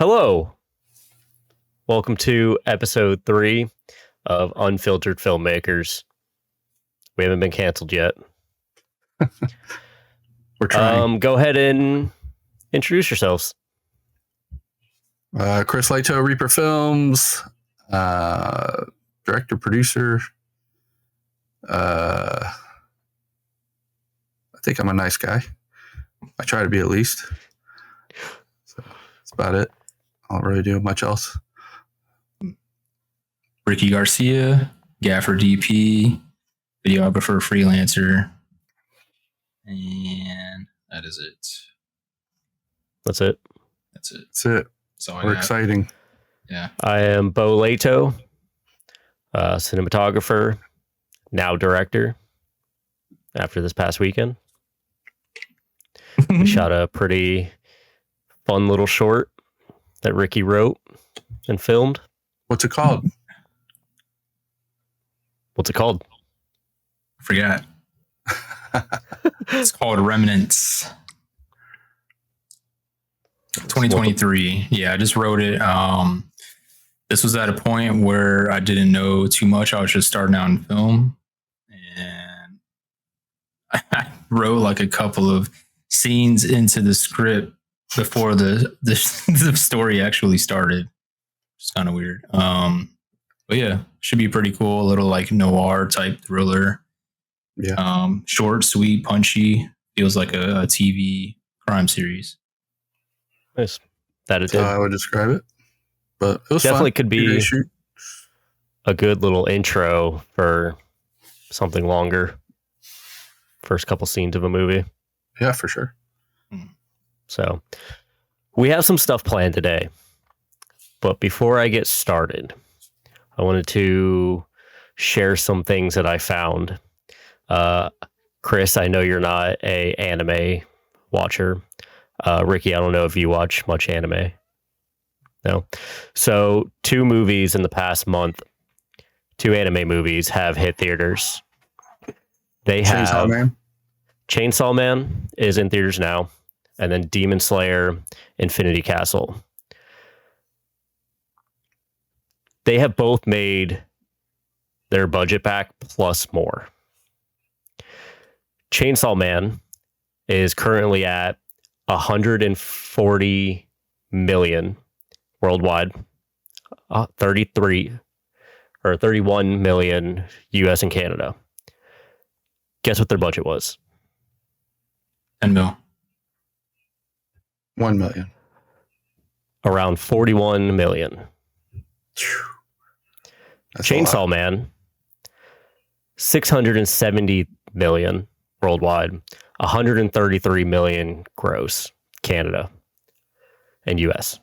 Hello. Welcome to episode 3 of Unfiltered Filmmakers. We haven't been canceled yet. We're trying. Go ahead and introduce yourselves. Chris Leto, Reaper Films, director, producer. I think I'm a nice guy. I try to be at least. So that's about it. I don't really do much else. Ricky Garcia, gaffer DP, videographer, freelancer, and that is it. That's it. That's it. That's it. So We're exciting. Yeah. I am Beux Leto, cinematographer, now director after this past weekend. We shot a pretty fun little short that Ricky wrote and filmed. What's it called? What's it called? I forgot. It's called Remnants. 2023. Yeah, I just wrote it. This was at a point where I didn't know too much. I was just starting out in film, and I wrote like a couple of scenes into the script before the story actually started. It's kind of weird. But yeah, should be pretty cool. A little like noir type thriller. Yeah. Short, sweet, punchy. Feels like a TV crime series. Nice. That it did. I would describe it. But it was Definitely fun. could be a good little intro for something longer. First couple scenes of a movie. Yeah, for sure. So we have some stuff planned today. But before I get started, I wanted to share some things that I found. Chris, I know you're not an anime watcher. Ricky, I don't know if you watch much anime. No. So 2 movies in the past month, 2 anime movies have hit theaters. They have Chainsaw Man. Chainsaw Man is in theaters now, and then Demon Slayer, Infinity Castle. They have both made their budget back plus more. Chainsaw Man is currently at 140 million worldwide, 33 or 31 million US and Canada. Guess what their budget was? 10 mil. 1 million. Around 41 million. That's a Chainsaw lot. Man, 670 million worldwide, 133 million gross, Canada and US.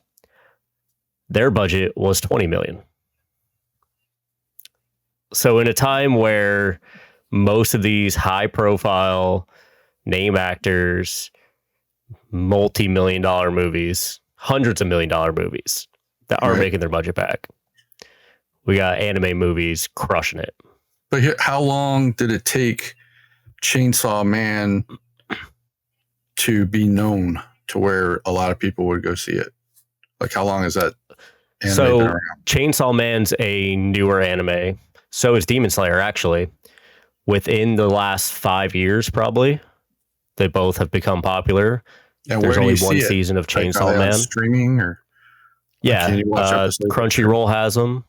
Their budget was 20 million. So in a time where most of these high profile name actors, multi-million dollar movies, hundreds of $1 million movies that are making their budget back, we got anime movies crushing it. But how long did it take Chainsaw Man to be known to where a lot of people would go see it? Like, how long is that anime been So around? Chainsaw Man's a newer anime. So is Demon Slayer, actually. Within the last 5 years, probably, they both have become popular. And There's where do only you one see it? season of Like, are Chainsaw they on Man. streaming or? Yeah, can you watch episodes? Crunchyroll has them.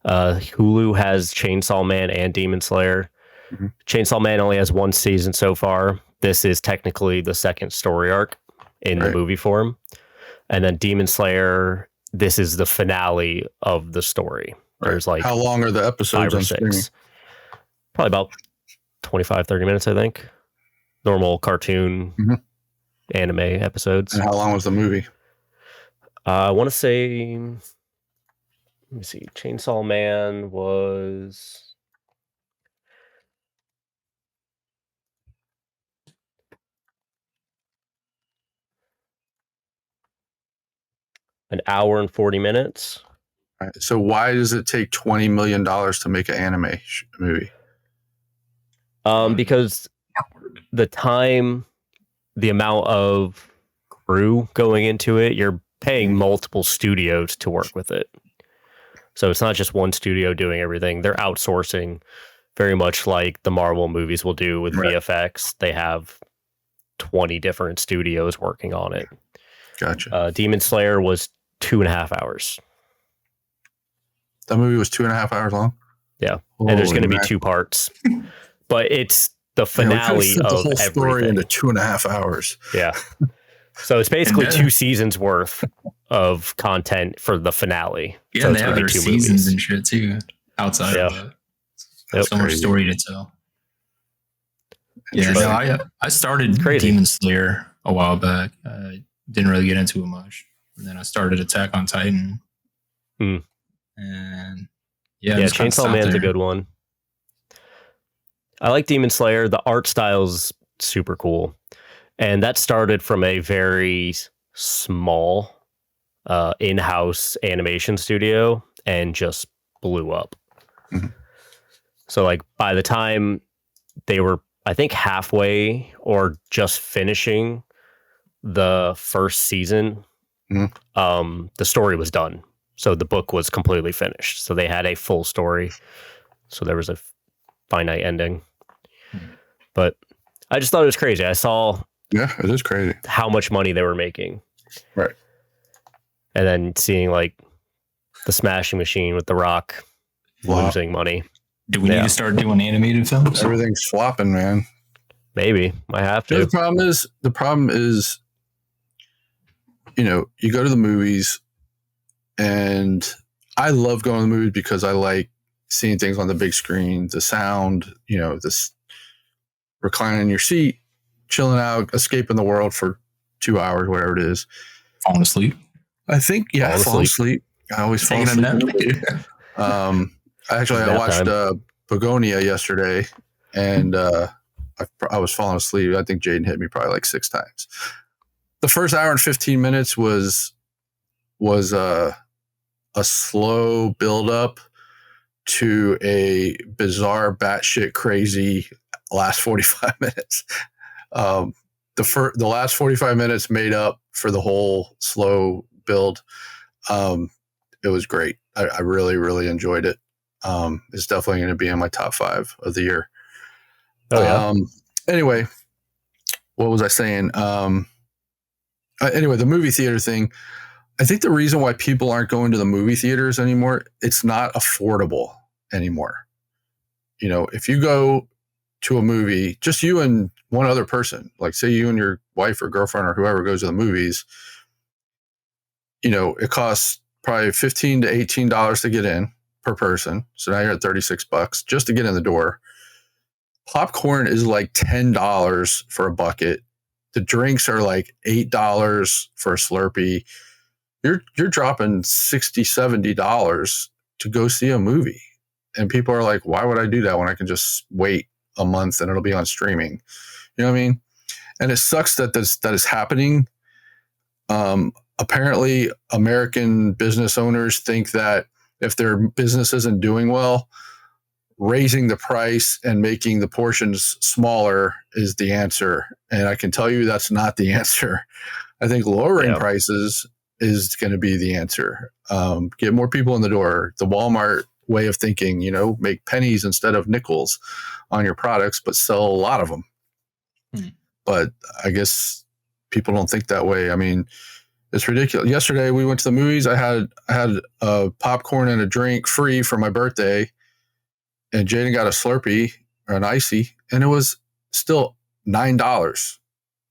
Hulu has Chainsaw Man and Demon Slayer. Mhm. Chainsaw Man only has 1 season so far. This is technically the second story arc in the movie form. And then Demon Slayer, this is the finale of the story. There's like how long are the 5 episodes or on streaming? 6. Probably about 25, 30 minutes, I think. Normal cartoon anime episodes. And how long was the movie? I want to say, let me see, Chainsaw Man was an hour and 40 minutes. Right. So why does it take $20 million to make an anime movie? Because the time, the amount of crew going into it, you're paying multiple studios to work with it. So it's not just one studio doing everything. They're outsourcing, very much like the Marvel movies will do with VFX. They have 20 different studios working on it. Gotcha. Demon Slayer was 2.5 hours. That movie was 2.5 hours long? Yeah. And there's going to be 2 parts. But it's the finale of the whole story everything. into 2.5 hours. Yeah. So it's basically 2 seasons worth of content for the finale. Yeah, so they have their seasons and shit too outside of it. Yep. So much story to tell. Yeah, no, I started Demon Slayer a while back. I didn't really get into it much. And then I started Attack on Titan. And Chainsaw Man's a good one. I like Demon Slayer. The art style's super cool. And that started from a very small in-house animation studio and just blew up. Mm-hmm. So like by the time they were, I think, halfway or just finishing the first season, the story was done. So the book was completely finished. So they had a full story. So there was a finite ending. But I just thought it was crazy. I saw it is crazy how much money they were making. Right. And then seeing like the Smashing Machine with The Rock losing money. Do we need to start doing animated films? Everything's flopping, man. Maybe. Might have to. The problem is, you know, you go to the movies, and I love going to the movies because I like seeing things on the big screen, the sound, you know, this reclining in your seat, chilling out, escaping the world for 2 hours, whatever it is. Falling asleep. I think, fall asleep. I always fall asleep. I watched Begonia yesterday, and I was falling asleep. I think Jaden hit me probably like 6 times. The first hour and 15 minutes was a slow build up to a bizarre, batshit crazy last 45 minutes. The last 45 minutes made up for the whole slow build. It was great. I really, really enjoyed it. It's definitely going to be in my top 5 of the year. Oh, yeah. Anyway, what was I saying? Anyway, the movie theater thing. I think the reason why people aren't going to the movie theaters anymore, it's not affordable anymore. You know, if you go to a movie, just you and one other person, like say you and your wife or girlfriend or whoever goes to the movies, you know, it costs probably $15 to $18 to get in per person. So now you're at $36 just to get in the door. Popcorn is like $10 for a bucket. The drinks are like $8 for a Slurpee. You're dropping $60, $70 to go see a movie. And people are like, why would I do that when I can just wait a month and it'll be on streaming? You know what I mean? And it sucks that that is happening. Apparently, American business owners think that if their business isn't doing well, raising the price and making the portions smaller is the answer. And I can tell you that's not the answer. I think lowering prices is going to be the answer. Get more people in the door. The Walmart way of thinking, you know, make pennies instead of nickels on your products, but sell a lot of them. But I guess people don't think that way. I mean, it's ridiculous. Yesterday we went to the movies. I had a popcorn and a drink free for my birthday, and Jaden got a Slurpee or an icy, and it was still $9.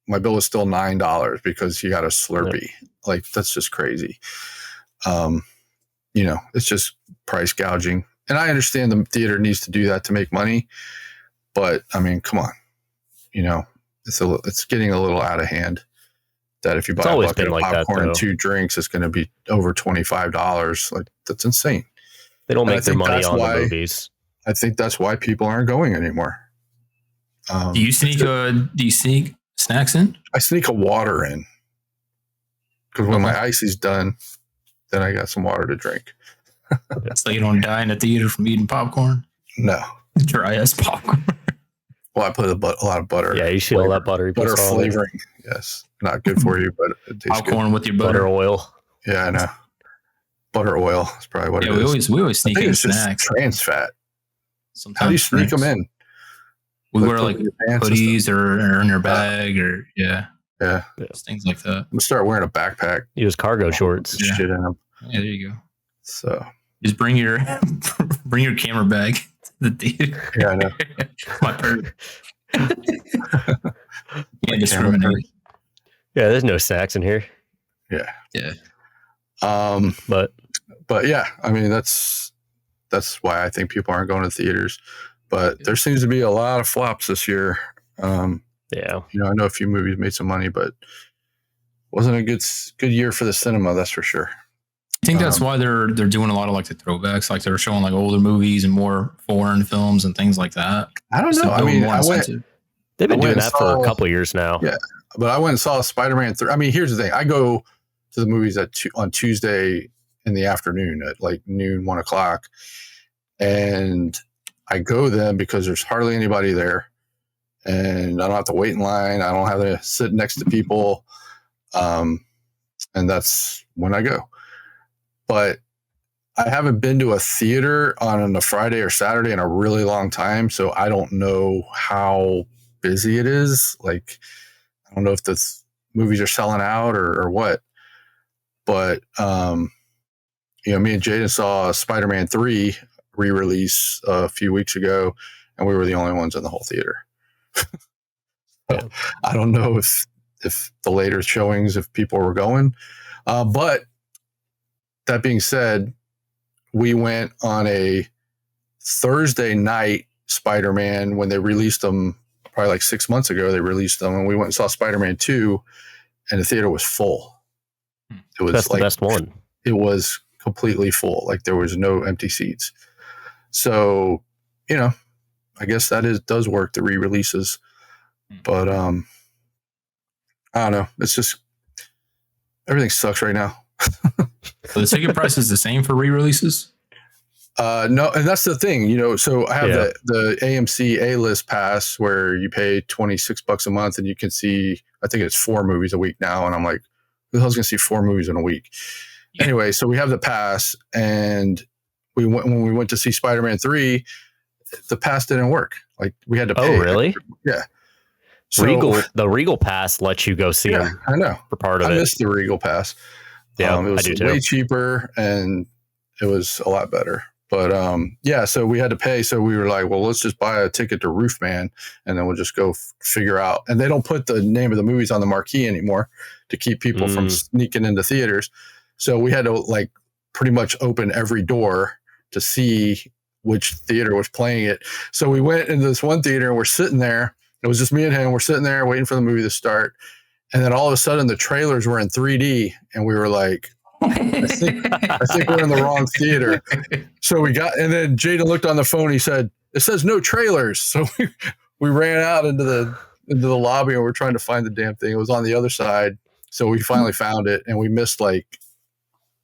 My bill was still $9 because he got a Slurpee. Like, that's just crazy. You know, it's just price gouging. And I understand the theater needs to do that to make money, but I mean, come on, you know, it's getting a little out of hand. That if you buy a bucket of popcorn and 2 drinks, it's going to be over $25. Like, that's insane. They don't make their money on the movies. I think that's why people aren't going anymore. Do you sneak snacks in? I sneak a water in, because when my icy's done, then I got some water to drink. So you don't die in the theater from eating popcorn? No. Dry ass popcorn. Well, I put a lot of butter. Yeah, you should all that butter. Butter flavoring. Yes. Not good for you, but it tastes popcorn good. with your butter oil. Yeah, I know. Butter oil is probably what it Yeah, is. we always I sneak think in it's just snacks. trans fat. Sometimes How do you sneak them in? We wear put like it in your pants and hoodies or in your bag or Yeah. just things like that. I'm gonna start wearing a backpack. Use cargo shorts. Yeah. Shit in them. Yeah, there you go. So Just bring your camera bag to the theater. yeah, I know. My purse. Can't discriminate. purse. Yeah, there's no snacks in here. Yeah. Yeah. But yeah, I mean that's why I think people aren't going to theaters. But there seems to be a lot of flops this year. Yeah. You know, I know a few movies made some money, but wasn't a good year for the cinema, that's for sure. I think that's why they're doing a lot of like the throwbacks, like they're showing like older movies and more foreign films and things like that. I don't know. I mean, they've been doing that for a couple of years now. Yeah, but I went and saw Spider-Man 3. I mean, here's the thing: I go to the movies on Tuesday in the afternoon at like noon, 1 o'clock, and I go then because there's hardly anybody there, and I don't have to wait in line. I don't have to sit next to people, and that's when I go. But I haven't been to a theater on a Friday or Saturday in a really long time, so I don't know how busy it is. Like, I don't know if the movies are selling out or what. But you know, me and Jaden saw Spider-Man 3 re-release a few weeks ago, and we were the only ones in the whole theater. So, I don't know if the later showings, if people were going, but that being said, we went on a Thursday night Spider-Man when they released them, probably like 6 months ago. They released them, and we went and saw Spider-Man 2, and the theater was full. It was That's like the best one. It was completely full. Like there was no empty seats. So, you know, I guess does work, the re-releases. But I don't know. It's just everything sucks right now. So the ticket price is the same for re-releases? No, and that's the thing, you know. So I have the AMC A-list pass where you pay $26 a month and you can see, I think it's 4 movies a week now. And I'm like, who the hell's going to see 4 movies in a week? Yeah. Anyway, so we have the pass, and when we went to see Spider-Man 3, the pass didn't work. Like we had to pay. Oh, really? Yeah. So, the Regal Pass lets you go see them. I know. For part of it. I missed the Regal Pass. Yeah, it was I do too. Way cheaper, and it was a lot better. But yeah, so we had to pay. So we were like, well, let's just buy a ticket to Roofman, and then we'll just go figure out. And they don't put the name of the movies on the marquee anymore to keep people from sneaking into theaters. So we had to like pretty much open every door to see which theater was playing it. So we went into this one theater, and we're sitting there. It was just me and him. We're sitting there waiting for the movie to start. And then all of a sudden the trailers were in 3D, and we were like, I think we're in the wrong theater. So and then Jaden looked on the phone. He said, it says no trailers. So we ran out into the lobby, and we're trying to find the damn thing. It was on the other side. So we finally found it, and we missed like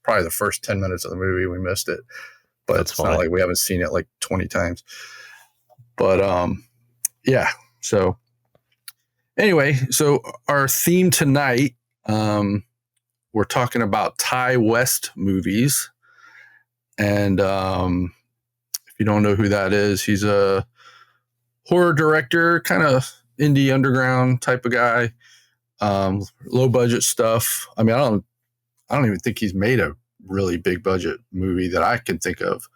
probably the first 10 minutes of the movie. We missed it, but it's not like we haven't seen it like 20 times. But yeah. So anyway, so our theme tonight, we're talking about Ty West movies. And if you don't know who that is, he's a horror director, kind of indie underground type of guy, low budget stuff. I mean, I don't even think he's made a really big budget movie that I can think of.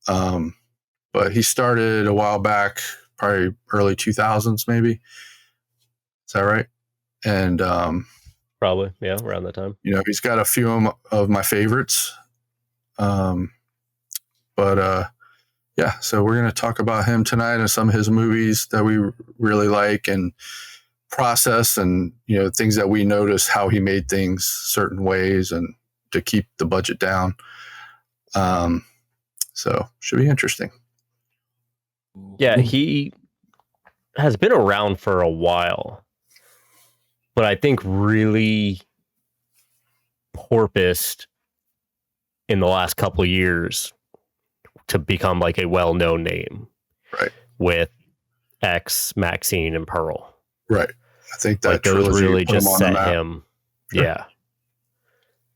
But he started a while back, probably early 2000s, maybe. Is that right? And probably, yeah, around that time. You know, he's got a few of my favorites. But yeah, so we're going to talk about him tonight and some of his movies that we really like, and process, and, you know, things that we notice how he made things certain ways and to keep the budget down. So should be interesting. Yeah, he has been around for a while, but I think really porpoised in the last couple of years to become like a well-known name, right? With X, Maxine, and Pearl, right? I think that like those really just set him, yeah.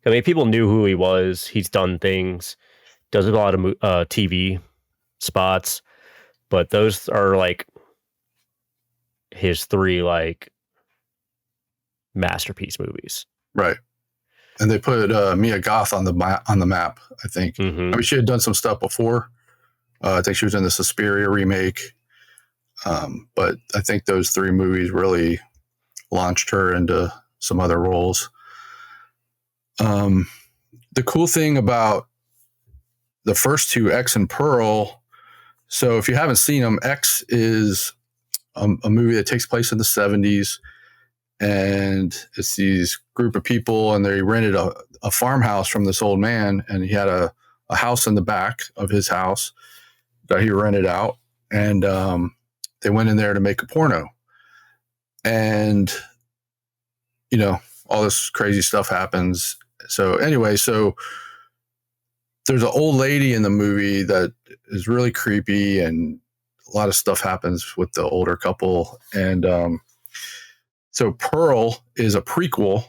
I mean, people knew who he was. He's done things, does a lot of TV spots, but those are like his 3 like masterpiece movies. Right. And they put Mia Goth on the map, I think. Mm-hmm. I mean, she had done some stuff before. I think she was in the Suspiria remake. But I think those 3 movies really launched her into some other roles. The cool thing about the first 2, X and Pearl, so if you haven't seen them, X is a movie that takes place in the 70s, and it's these group of people, and they rented a farmhouse from this old man, and he had a house in the back of his house that he rented out, and they went in there to make a porno. And, you know, all this crazy stuff happens. So anyway, so there's an old lady in the movie that is really creepy, and a lot of stuff happens with the older couple. And so Pearl is a prequel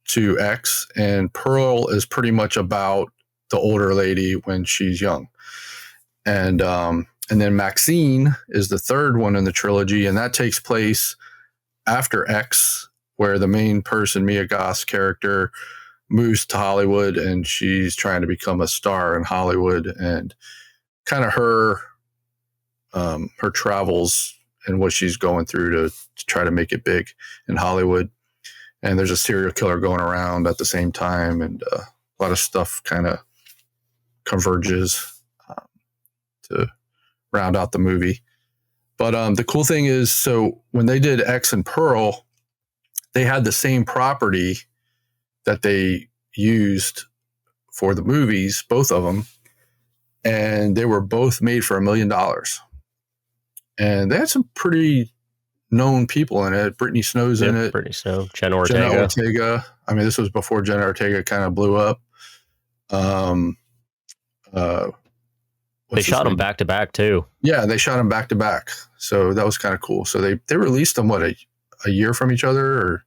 to X, and Pearl is pretty much about the older lady when she's young. And then Maxine is the 3rd one in the trilogy, and that takes place after X, where the main person, Mia Goth's character, moves to Hollywood, and she's trying to become a star in Hollywood, and kind of her travels and what she's going through to try to make it big in Hollywood. And there's a serial killer going around at the same time, and a lot of stuff kind of converges to round out the movie. But the cool thing is, so when they did X and Pearl, they had the same property that they used for the movies, both of them, and they were both made for $1 million. And they had some pretty known people in it. Brittany Snow's in it. Brittany Snow, Jenna Ortega. I mean, this was before Jenna Ortega kind of blew up. They shot them back to back too. Yeah, they shot them back to back. So that was kind of cool. So they released them, what, a year from each other? Or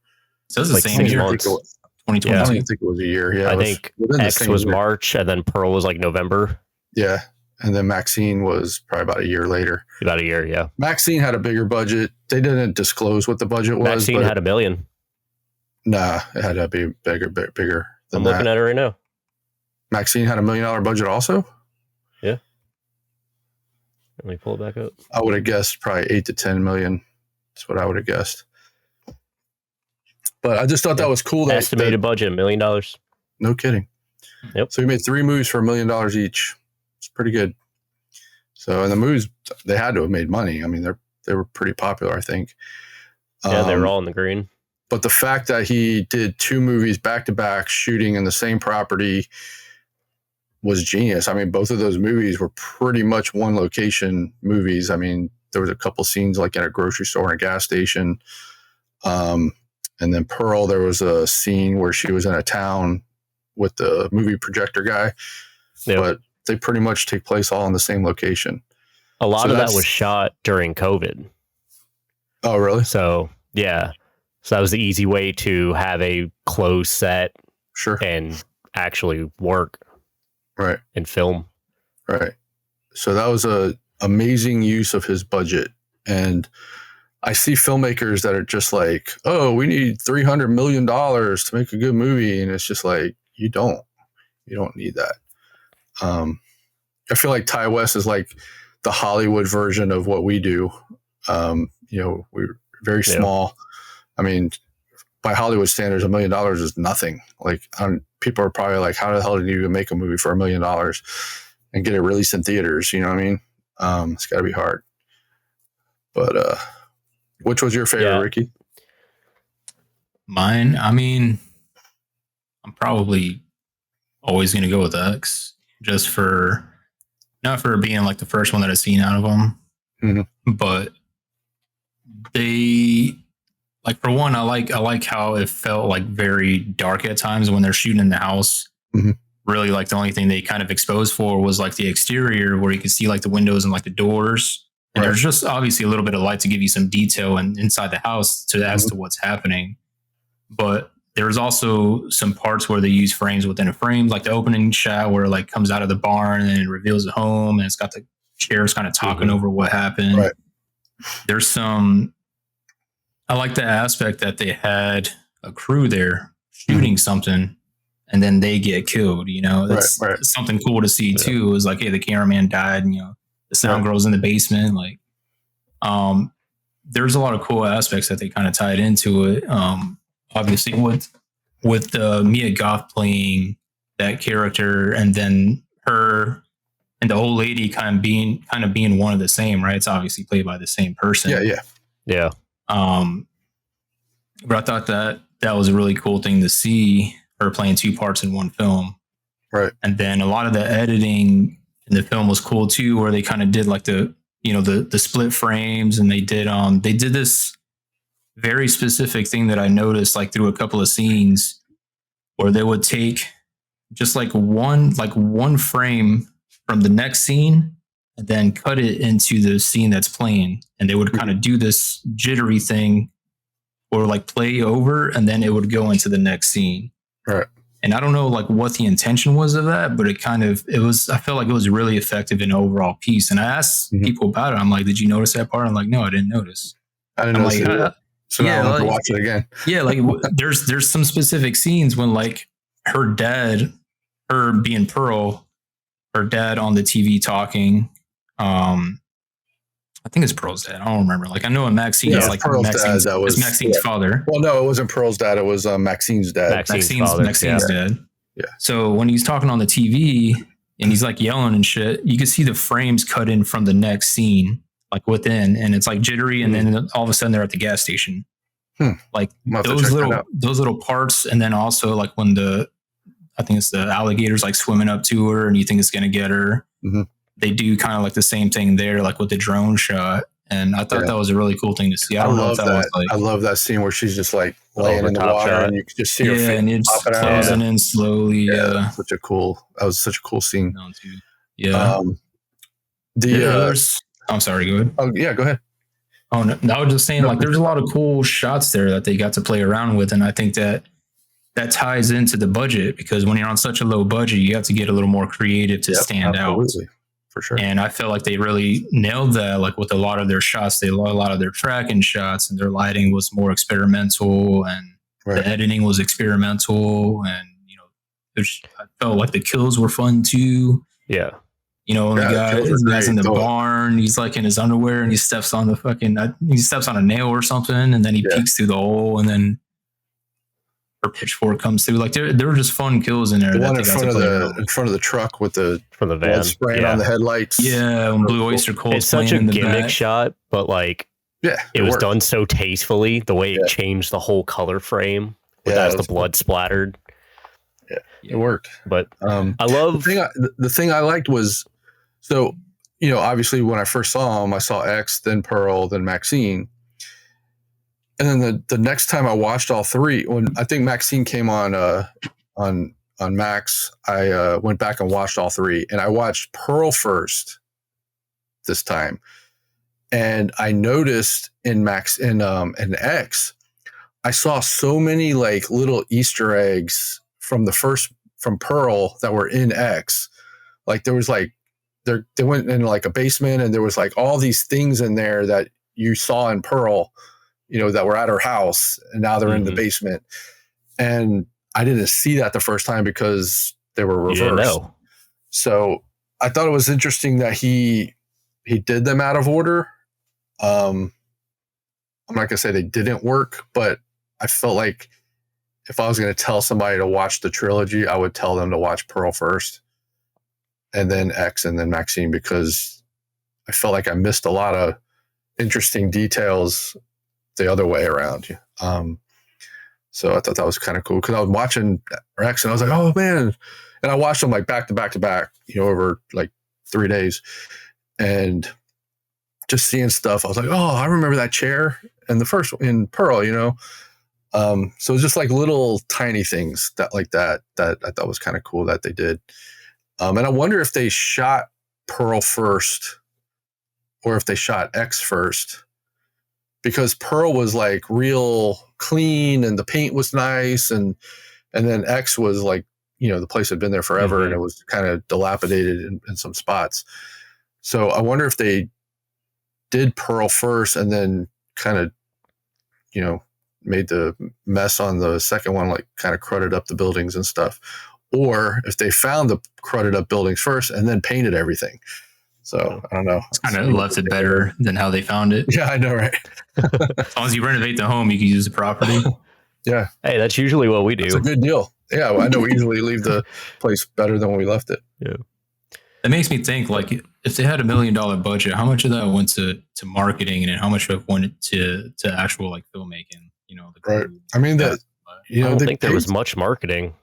so it was like the same year. 2020. Yeah, I don't think it was a year. Yeah, I think X was March, and then Pearl was like November. Yeah, and then Maxine was probably about a year later. About a year, yeah. Maxine had a bigger budget. They didn't disclose what the budget was. Maxine had $1 million. Nah, it had to be bigger than I'm looking at it right now. Maxine had $1 million budget also? Yeah. Let me pull it back up. I would have guessed probably 8 to 10 million. That's what I would have guessed. But I just thought that was cool. Estimated budget $1 million. No kidding. Yep. So we made 3 movies for $1 million each. It's pretty good. So, and the movies, they had to have made money. I mean, they were pretty popular, I think. Yeah, they were all in the green. But the fact that he did 2 movies back to back, shooting in the same property, was genius. I mean, both of those movies were pretty much one location movies. I mean, there was a couple scenes like in a grocery store and a gas station. And then Pearl, there was a scene where she was in a town with the movie projector guy. Yep. But they pretty much take place all in the same location. A lot of that was shot during COVID. Oh, really? So, yeah. So that was the easy way to have a closed set. Sure. And actually work. Right. And film. Right. So that was a amazing use of his budget. And I see filmmakers that are just like, oh, we need $300 million to make a good movie. And it's just like, you don't need that. I feel like Ty West is like the Hollywood version of what we do. We're very small. I mean, by Hollywood standards, $1 million is nothing. Like, people are probably like, how the hell did you even make a movie for $1 million and get it released in theaters? You know what I mean? It's got to be hard. But which was your favorite, Ricky? Mine, I mean, I'm probably always going to go with X, just not for being like the first one that I've seen out of them, but they, like, for one, I like how it felt like very dark at times when they're shooting in the house. Mm-hmm. Really, like, the only thing they kind of exposed for was like the exterior, where you could see like the windows and like the doors. And there's just obviously a little bit of light to give you some detail and inside the house as to what's happening. But there's also some parts where they use frames within a frame, like the opening shot where it like comes out of the barn and it reveals the home and it's got the sheriff's kind of talking over what happened. Right. There's some, I like the aspect that they had a crew there shooting something and then they get killed, you know, that's something cool to see too. It was like, hey, the cameraman died and, you know, the sound girl's in the basement. Like, there's a lot of cool aspects that they kind of tied into it. Obviously with Mia Goth playing that character and then her and the old lady kind of being one of the same, right? It's obviously played by the same person. Yeah. But I thought that was a really cool thing to see, her playing two parts in one film. Right. And then a lot of the editing in the film was cool too, where they kind of did like the split frames, and they did this very specific thing that I noticed like through a couple of scenes where they would take just like one frame from the next scene and then cut it into the scene that's playing. And they would kind of do this jittery thing or like play over and then it would go into the next scene. Right. And I don't know like what the intention was of that, but I felt like it was really effective in overall piece. And I asked people about it. I'm like, did you notice that part? I'm like, no, I didn't notice. I didn't notice it. So now I have to watch it again. Yeah, like there's some specific scenes when like her being Pearl, her dad on the TV talking. I think it's Pearl's dad. I don't remember. Like I know in Maxine, it's like Pearl's Maxine's, dad. That was Maxine's father. Well, no, it wasn't Pearl's dad. It was Maxine's dad. Maxine's dad. Yeah. So when he's talking on the TV and he's like yelling and shit, you can see the frames cut in from the next scene, like within, and it's like jittery, and then all of a sudden they're at the gas station. Like those little parts, and then also like when I think it's the alligators like swimming up to her, and you think it's gonna get her. They do kind of like the same thing there, like with the drone shot. And I thought that was a really cool thing to see. I love that. I love that scene where she's just like laying in the water and you can just see her face and it's closing in slowly. That was such a cool scene. Yeah. I'm sorry, go ahead. Oh yeah, go ahead. Oh no, I was just saying like there's a lot of cool shots there that they got to play around with. And I think that ties into the budget, because when you're on such a low budget, you have to get a little more creative to stand out. For sure. And I felt like they really nailed that, like with a lot of their shots, a lot of their tracking shots, and their lighting was more experimental, and the editing was experimental. And, you know, I felt like the kills were fun too. Yeah. You know, the guy's in the barn, he's like in his underwear and he steps on a nail or something. And then he peeks through the hole, and then her pitchfork comes through. Like there were just fun kills in there. The one in front of the truck with the van spraying on the headlights. Yeah, when Blue Oyster Cult. It's such a gimmick shot, but like it was done so tastefully. The way it changed the whole color frame as the blood splattered. Yeah, it worked. But I love the thing I liked was, so you know, obviously when I first saw him, I saw X, then Pearl, then Maxine. And then the next time I watched all three, when I think Maxine came on Max, I went back and watched all three, and I watched Pearl first this time, and I noticed in X, I saw so many like little Easter eggs from Pearl that were in X. Like there was like they went in like a basement, and there was like all these things in there that you saw in Pearl, you know, that were at her house, and now they're in the basement. And I didn't see that the first time because they were reversed. So I thought it was interesting that he did them out of order. I'm not gonna say they didn't work, but I felt like if I was going to tell somebody to watch the trilogy, I would tell them to watch Pearl first, and then X, and then Maxine, because I felt like I missed a lot of interesting details the other way around. So I thought that was kind of cool, because I was watching X and I was like, oh man. And I watched them like back to back to back, you know, over like 3 days, and just seeing stuff. I was like, oh, I remember that chair and the first one in Pearl, you know? So it's just like little tiny things that I thought was kind of cool that they did. And I wonder if they shot Pearl first or if they shot X first. because Pearl was like real clean and the paint was nice, and then X was like, the place had been there forever and it was kind of dilapidated in some spots. So I wonder if they did Pearl first and then kind of, made the mess on the second one, like kind of crudded up the buildings and stuff, or if they found the crudded up buildings first and then painted everything. So I don't know. It's kind of left it better than how they found it. Yeah, I know, right? As long as you renovate the home, you can use the property. Yeah. Hey, that's usually what we do. It's a good deal. Yeah, well, I know we usually leave the place better than when we left it. Yeah. That makes me think, like, if they had $1 million budget, how much of that went to marketing and how much of it went to actual like filmmaking? Right. I mean, I don't think there was much marketing.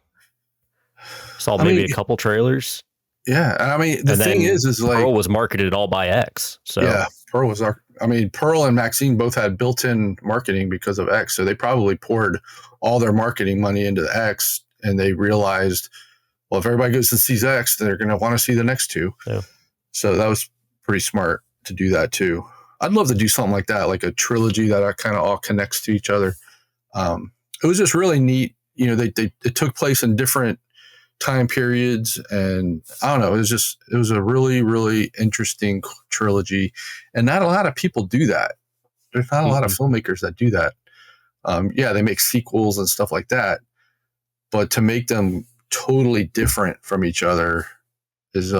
Saw maybe a couple trailers. Yeah, and I mean, the thing is like Pearl was marketed all by X. So yeah, Pearl was Pearl and Maxine both had built-in marketing because of X, so they probably poured all their marketing money into the X, and they realized, well, if everybody goes and sees X, then they're going to want to see the next two. Yeah. So that was pretty smart to do that too. I'd love to do something like that, like a trilogy that kind of all connects to each other. It was just really neat. It took place in different time periods, and I don't know, it was a really, really interesting trilogy, and not a lot of people do that. There's not a lot of filmmakers that do that. Yeah, they make sequels and stuff like that, but to make them totally different from each other is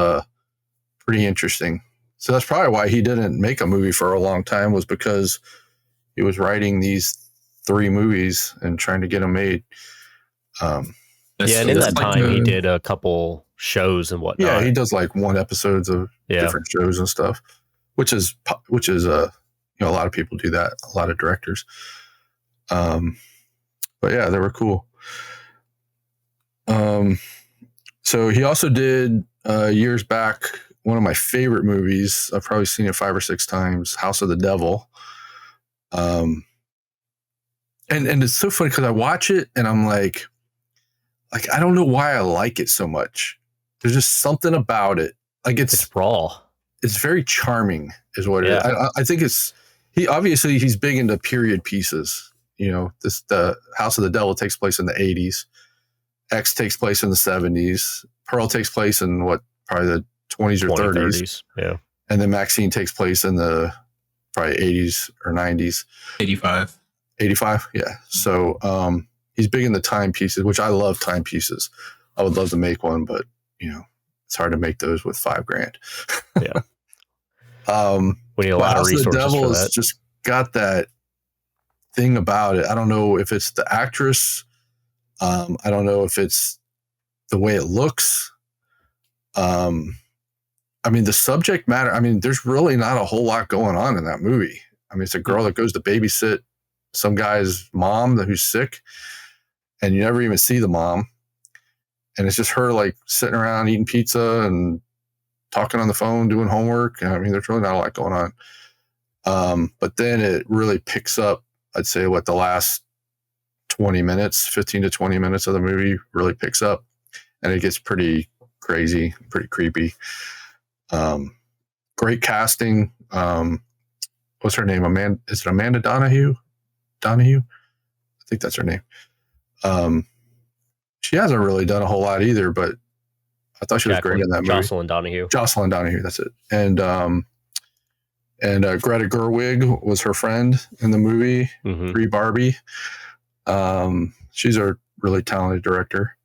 pretty interesting. So that's probably why he didn't make a movie for a long time, was because he was writing these 3 movies and trying to get them made. And in that time, he did a couple shows and whatnot. Yeah, he does like 1 episodes of different shows and stuff, which is a lot of people do that. A lot of directors. But yeah, they were cool. So he also did years back one of my favorite movies. I've probably seen it 5 or 6 times. House of the Devil. And it's so funny because I watch it and I'm like, I don't know why I like it so much. There's just something about it. Like it's raw. It's very charming, is what it is. I think he's big into period pieces. The House of the Devil takes place in the 80s. X takes place in the 70s. Pearl takes place in probably the 20s or 30s. Yeah. And then Maxine takes place in the probably 80s or 90s. 85. 85. Yeah. So, he's big in the timepieces, which I love timepieces. I would love to make one, but it's hard to make those with $5,000. Yeah. We need a lot of resources the Devil for that. Has just got that thing about it. I don't know if it's the actress. I don't know if it's the way it looks. The subject matter. There's really not a whole lot going on in that movie. It's a girl that goes to babysit some guy's mom who's sick, and you never even see the mom. And it's just her like sitting around eating pizza and talking on the phone, doing homework. There's really not a lot going on. But then it really picks up, I'd say, the last 15 to 20 minutes of the movie really picks up, and it gets pretty crazy, pretty creepy. Great casting. What's her name? Is it Amanda Donahue? I think that's her name. She hasn't really done a whole lot either, but I thought she was great in that movie. Jocelyn Donahue, that's it. And Greta Gerwig was her friend in the movie, Free Barbie. She's a really talented director.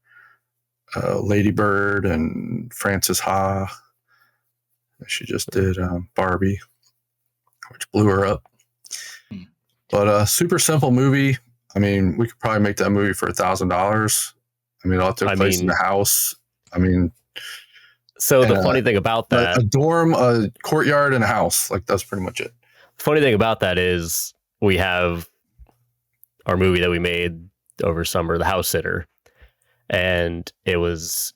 Lady Bird and Frances Ha. She just did Barbie, which blew her up. But a super simple movie. We could probably make that movie for $1,000. It all took place in the house. So the funny thing about that, a dorm, a courtyard, and a house. That's pretty much it. The funny thing about that is we have our movie that we made over summer, The House Sitter, and it was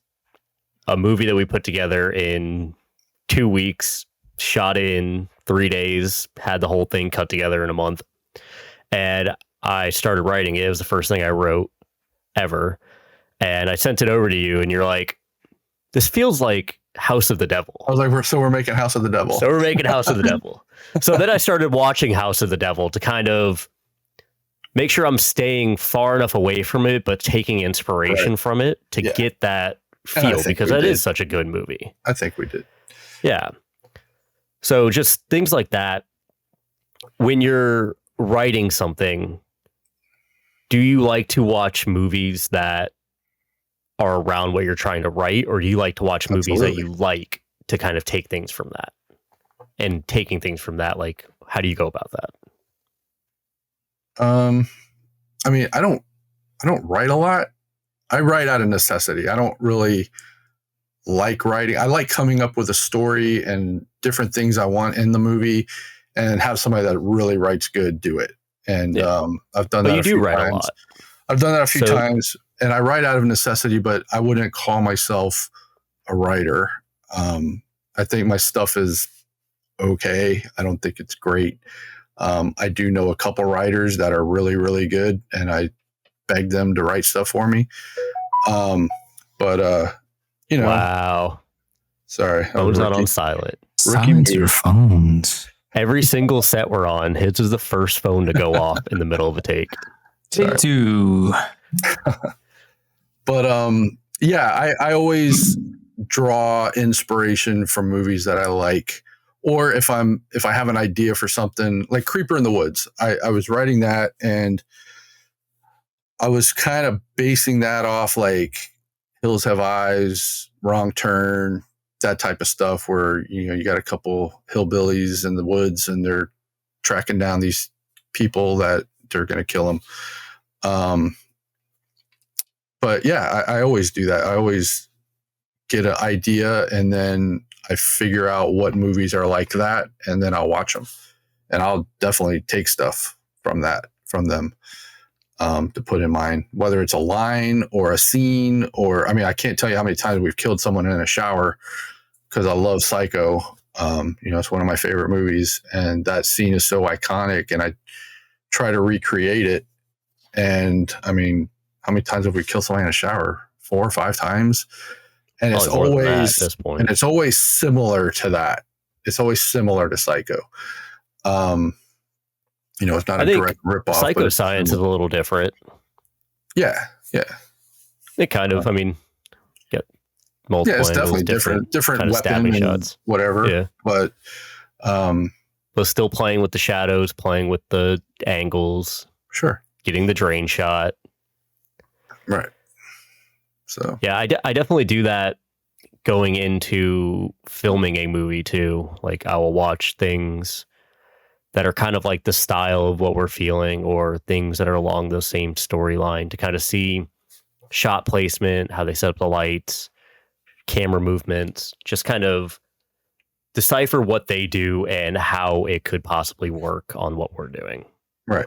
a movie that we put together in 2 weeks, shot in 3 days, had the whole thing cut together in a month. And I started writing it. It was the first thing I wrote ever. And I sent it over to you, and you're like, this feels like House of the Devil. I was like, we're making House of the Devil. So we're making House of the Devil. So then I started watching House of the Devil to kind of make sure I'm staying far enough away from it, but taking inspiration from it to get that feel, because that is such a good movie. I think we did. Yeah. So just things like that. When you're writing something, do you like to watch movies that are around what you're trying to write, or do you like to watch movies that you like to kind of take things from that? And taking things from that, like, how do you go about that? I mean, I don't write a lot. I write out of necessity. I don't really like writing. I like coming up with a story and different things I want in the movie, and have somebody that really writes good do it. And I've done that. You a do few write times. a lot. I've done that a few times, and I write out of necessity, but I wouldn't call myself a writer. I think my stuff is okay. I don't think it's great. I do know a couple writers that are really, really good, and I beg them to write stuff for me. But you know, wow. Sorry, phone's not on silent. Silence your phones. Every single set we're on, his was the first phone to go off in the middle of a take. Take two. But yeah, I always draw inspiration from movies that I like, or if I have an idea for something like Creeper in the Woods. I was writing that, and I was kind of basing that off like Hills Have Eyes, Wrong Turn, that type of stuff, where you got a couple hillbillies in the woods and they're tracking down these people that they're going to kill them. But yeah, I always do that. I always get an idea, and then I figure out what movies are like that, and then I'll watch them, and I'll definitely take stuff from them to put in mine, whether it's a line or a scene, or, I mean, I can't tell you how many times we've killed someone in a shower, because I love Psycho. It's one of my favorite movies, and that scene is so iconic, and I try to recreate it. And I mean, how many times have we killed somebody in a shower? 4 or 5 times. And it's always, at this point. And it's always similar to that. It's always similar to Psycho. It's not a direct ripoff. Psycho Science is a little different. Yeah. It kind of, I mean, multiple it's angles, definitely different kind of weapon and shots, whatever. Yeah. But still playing with the shadows, playing with the angles. Sure. Getting the drain shot. Right. So yeah, I definitely do that going into filming a movie too. Like, I will watch things that are kind of like the style of what we're feeling, or things that are along the same storyline, to kind of see shot placement, how they set up the lights, camera movements, just kind of decipher what they do and how it could possibly work on what we're doing. Right.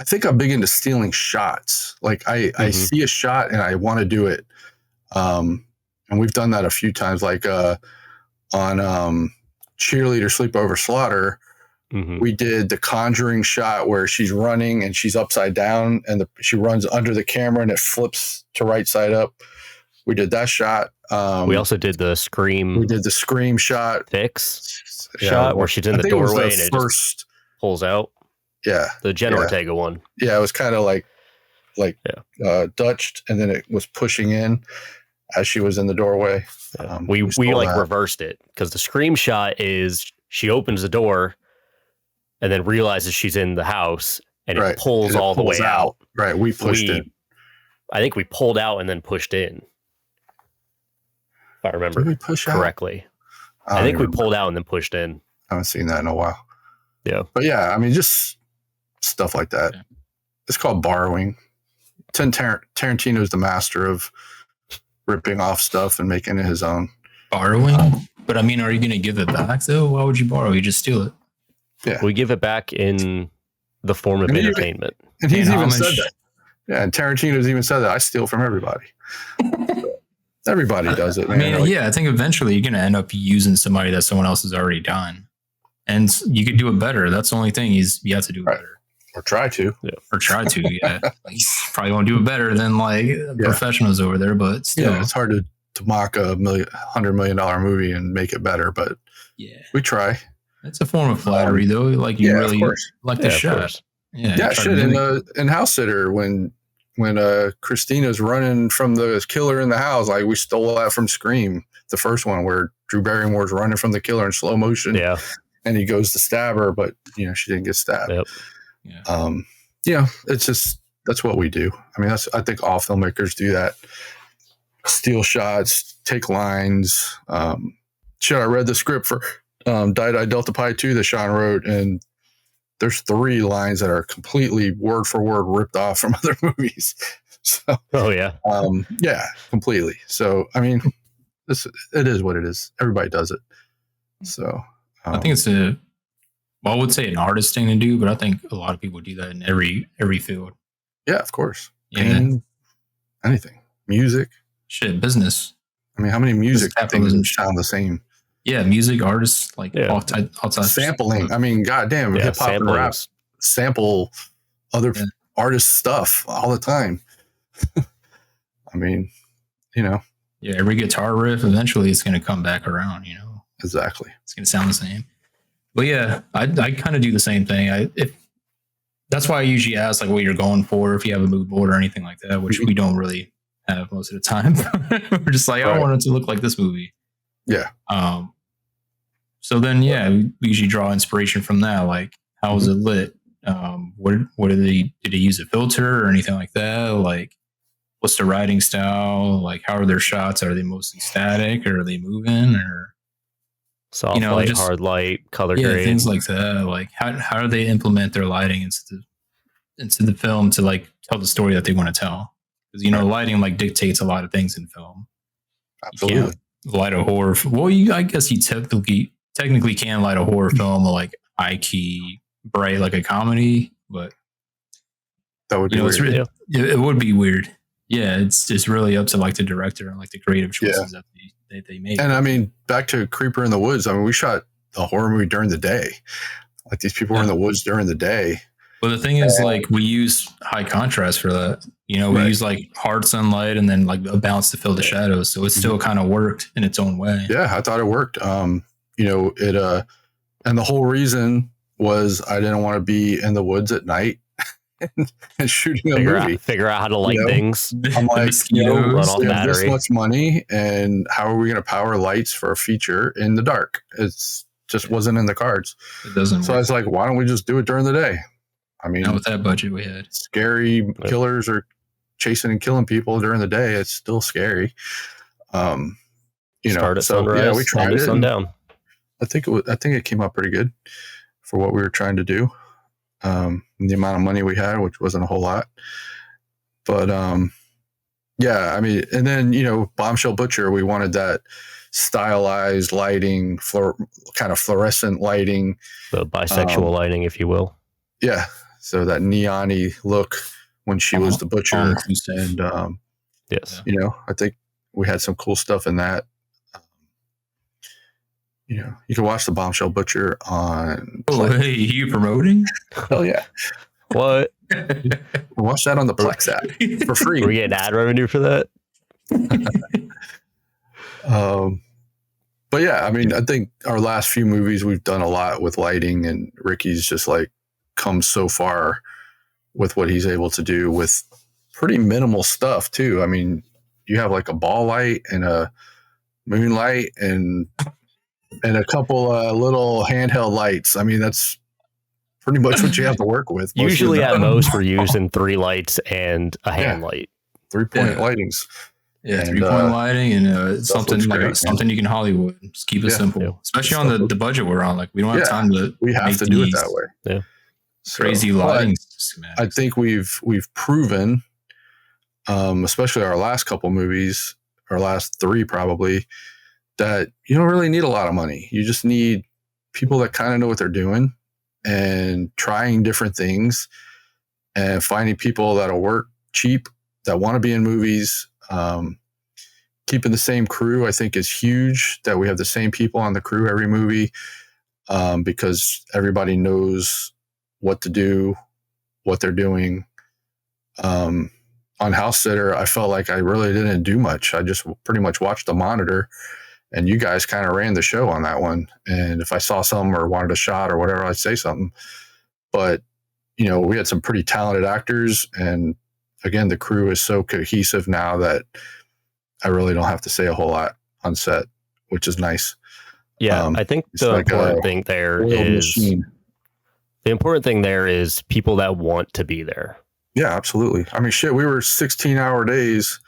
I think I'm big into stealing shots. Like I see a shot and I want to do it. And we've done that a few times, like on Cheerleader Sleepover Slaughter. We did the Conjuring shot where she's running and she's upside down, and she runs under the camera and it flips to right side up. We did that shot. We also did the Scream. We did the Scream shot. Shot where she's in the doorway and it just pulls out. Yeah. The Jenna Ortega one. Yeah, it was kind of like Dutched, and then it was pushing in as she was in the doorway. We like reversed it, because the Scream shot is she opens the door and then realizes she's in the house, and it pulls all the way out. Right. We pushed in. I think we pulled out and then pushed in. If I remember correctly. I think we pulled out and then pushed in. I haven't seen that in a while. Yeah. But yeah, I mean, just stuff like that. Yeah. It's called borrowing. Tarantino's the master of ripping off stuff and making it his own. Borrowing? But I mean, are you going to give it back though? Why would you borrow? You just steal it. Yeah. We give it back in the form of entertainment. And he's even said that. Yeah, and Tarantino's even said that. I steal from everybody. Everybody does it, man. I mean, I think eventually you're going to end up using somebody that someone else has already done. And you could do it better. That's the only thing, is you have to do it better. Or try to. Yeah. Or try to, yeah. Like, you probably won't do it better than like professionals over there, but still. Yeah, it's hard to mock a $100 million movie and make it better, but Yeah, we try. it's a form of flattery, though. Like you yeah, really of course. like the Yeah, of shot. course. Yeah, Yeah, you try to shit. mimic In House Sitter, when Christina's running from the killer in the house, like we stole that from Scream, the first one where Drew Barrymore's running from the killer in slow motion. Yeah. And he goes to stab her, but she didn't get stabbed. Yep. Yeah. It's just that's what we do. I mean, I think all filmmakers do that. Steal shots, take lines. I read the script for Die Delta Pi 2 that Sean wrote, and there's 3 lines that are completely word for word ripped off from other movies. So, Oh yeah. yeah, completely. So, I mean, it is what it is. Everybody does it. So, I think it's I would say an artist thing to do, but I think a lot of people do that in every field. yeah, of course. Yeah. Painting, anything, music. Shit, business. I mean, how many music capitalism things sound the same? Yeah, music, artists, like Yeah. all types. Sampling. I mean, goddamn, Yeah, hip hop and rap sampling's- sample other Yeah. artists' stuff all the time. I mean, Yeah, every guitar riff eventually it's going to come back around. exactly. It's going to sound the same. But yeah, I kind of do the same thing. That's why I usually ask like what you're going for, if you have a mood board or anything like that, which we don't really have most of the time. We're just like, I Right. want it to look like this movie. Yeah. So then, we usually draw inspiration from that. Like, how was it lit? What did they use a filter or anything like that? Like, what's the writing style? Like, how are their shots? Are they mostly static or are they moving or Soft light, hard light, color grade. things like that. Like, how do they implement their lighting into the film to like tell the story that they want to tell? Because lighting like dictates a lot of things in film. Absolutely. You can't light a horror. Well, I guess you technically can light a horror film like high key, bright like a comedy, but That would be weird. it would be weird. Yeah, it's just really up to like the director and like the creative choices that they make. And I mean, back to Creeper in the Woods. I mean, we shot a horror movie during the day. Like these people were in the woods during the day. But the thing is, like, we use high contrast for that. We use like hard sunlight and then like a balance to fill the shadows. So it still kind of worked in its own way. Yeah, I thought it worked. And the whole reason was I didn't want to be in the woods at night and shooting a movie. Figure out how to light things. I'm like, run off we have this battery. much money, and how are we going to power lights for a feature in the dark? It's just wasn't in the cards. It doesn't So I work. was like, why don't we just do it during the day? I mean, Not with that budget we had. scary killers are chasing and killing people during the day. It's still scary. Start at so sunrise, yeah, we tried end at it. sundown. I think it came out pretty good for what we were trying to do. And the amount of money we had, which wasn't a whole lot. But yeah, I mean, and then Bombshell Butcher, we wanted that stylized lighting, kind of fluorescent lighting, The bisexual lighting, if you will. yeah. So that neon-y look when she was the butcher, All-inclusive. and Yes. I think we had some cool stuff in that. You can watch the Bombshell Butcher on. Oh, hey, you promoting? Hell yeah, What? watch that on the Plex app for free. Are we getting ad revenue for that? But yeah, I mean, I think our last few movies we've done a lot with lighting, and Ricky's just like come so far with what he's able to do with pretty minimal stuff too. I mean, you have like a ball light and a moonlight and a couple little handheld lights. I mean, that's pretty much what you have to work with. Usually at most we're using 3 lights and a hand light. 3-point lightings. Yeah, And, 3-point lighting and something looks like great, something you can Hollywood. Just keep it simple, Yeah. especially on the budget we're on. Like we don't have time to. We have make to do it these that way. Yeah. Crazy So, lighting. I think we've proven, especially our last couple movies, our last 3 probably, that you don't really need a lot of money. You just need people that kind of know what they're doing and trying different things and finding people that'll work cheap, that want to be in movies. Keeping the same crew, I think, is huge, that we have the same people on the crew every movie, because everybody knows what to do, what they're doing. on House Sitter, I felt like I really didn't do much. I just pretty much watched the monitor, and you guys kind of ran the show on that one. And if I saw something or wanted a shot or whatever, I'd say something. But, you know, we had some pretty talented actors. And again, the crew is so cohesive now that I really don't have to say a whole lot on set, which is nice. Yeah, I think the important thing there is the important thing there is people that want to be there. Yeah, absolutely. I mean, shit, we were 16-hour days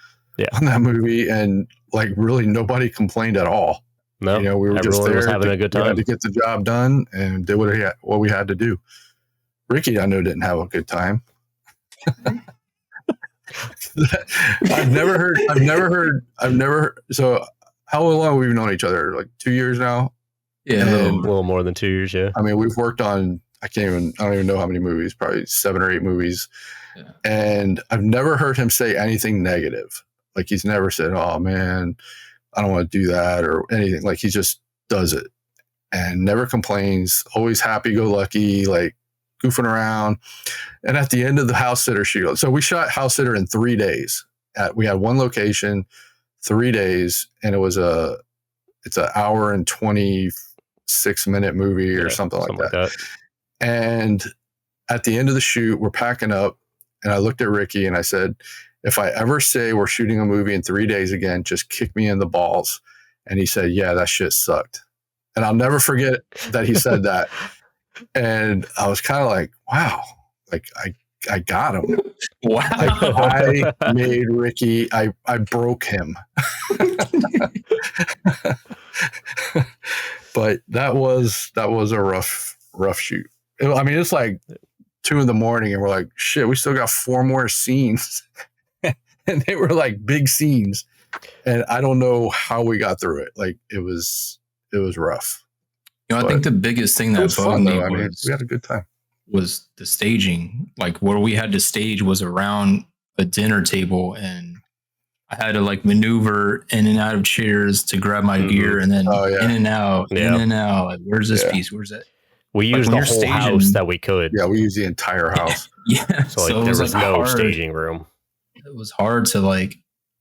on that movie, and like really nobody complained at all. No, you know, we were just there was having a good time. We had to get the job done and did what we had to do. Ricky, I know, didn't have a good time. I've never heard. So how long have we known each other? Like 2 years now? Yeah, a little more than 2 years. Yeah. I mean, we've worked on, I don't even know how many movies, probably 7 or 8 movies. Yeah. And I've never heard him say anything negative. Like he's never said, "Oh man, I don't want to do that," or anything. Like he just does it and never complains, always happy go lucky, like goofing around. And at the end of the House Sitter shoot, so we shot House Sitter in 3 days. We had one location, 3 days, and it's an hour and 26-minute movie or something like that. And at the end of the shoot, we're packing up, and I looked at Ricky and I said, "If I ever say we're shooting a movie in 3 days again, just kick me in the balls." And he said, "Yeah, that shit sucked." And I'll never forget that he said that. And I was kind of like, wow, like I got him. Wow. Like I made Ricky, I broke him. But that was a rough shoot. I mean, it's like 2 a.m. and we're like, shit, we still got 4 more scenes. And they were like big scenes. And I don't know how we got through it. Like it was rough. You know, I think the biggest thing that bugged me was we had a good time. Was the staging. Like where we had to stage was around a dinner table, and I had to like maneuver in and out of chairs to grab my gear, and then in and out. Like, where's this piece? Where's that? We used the whole house that we could. Yeah, we used the entire house. Yeah. So there was no staging room. It was hard to like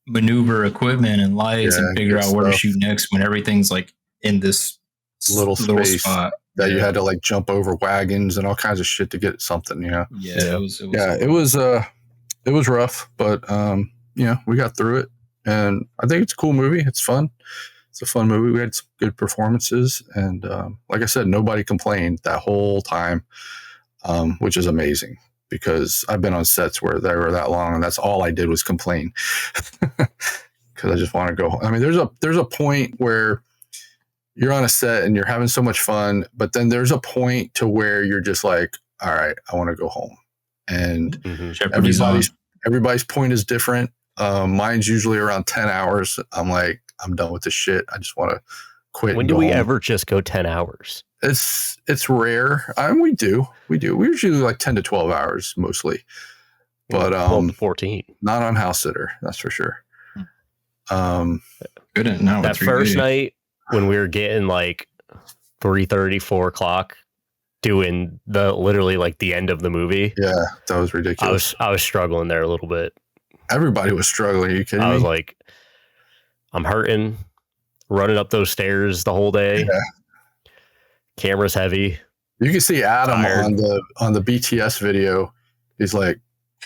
maneuver equipment and lights and figure out where to shoot next when everything's like in this little space spot that you had to like jump over wagons and all kinds of shit to get something, you know? Yeah. It was rough, but you know, we got through it, and I think it's a cool movie. It's fun. It's a fun movie. We had some good performances, and like I said, nobody complained that whole time, which is amazing because I've been on sets where they were that long, and that's all I did was complain because I just want to go. I mean, there's a point where you're on a set and you're having so much fun, but then there's a point to where you're just like, all right, I want to go home. And everybody's point is different. Mine's usually around 10 hours. I'm like, I'm done with this shit. I just want to quit. When do we ever just go 10 hours? It's rare. We do. We usually like 10 to 12 hours mostly, but 12 to 14. Not on House Sitter. That's for sure. Good. Now that first night, when we were getting like 3:30, 4 o'clock, doing literally like the end of the movie. Yeah, that was ridiculous. I was struggling there a little bit. Everybody was struggling. Are you kidding me? I was like, I'm hurting, running up those stairs the whole day. Yeah. Camera's heavy. You can see Adam on the BTS video. He's like,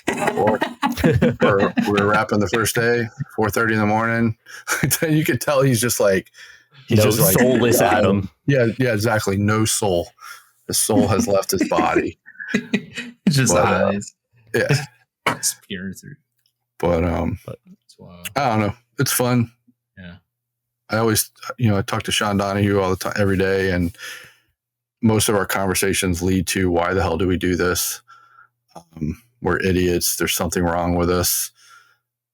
we're wrapping the first day, 4:30 in the morning. Then you can tell he's just like. He's just like soulless Adam. Yeah, exactly. No soul. The soul has left his body. Just eyes. Yeah. It's peering through. But I don't know. It's fun. Yeah. I always, I talk to Sean Donahue all the time, every day, and most of our conversations lead to why the hell do we do this? We're idiots. There's something wrong with us.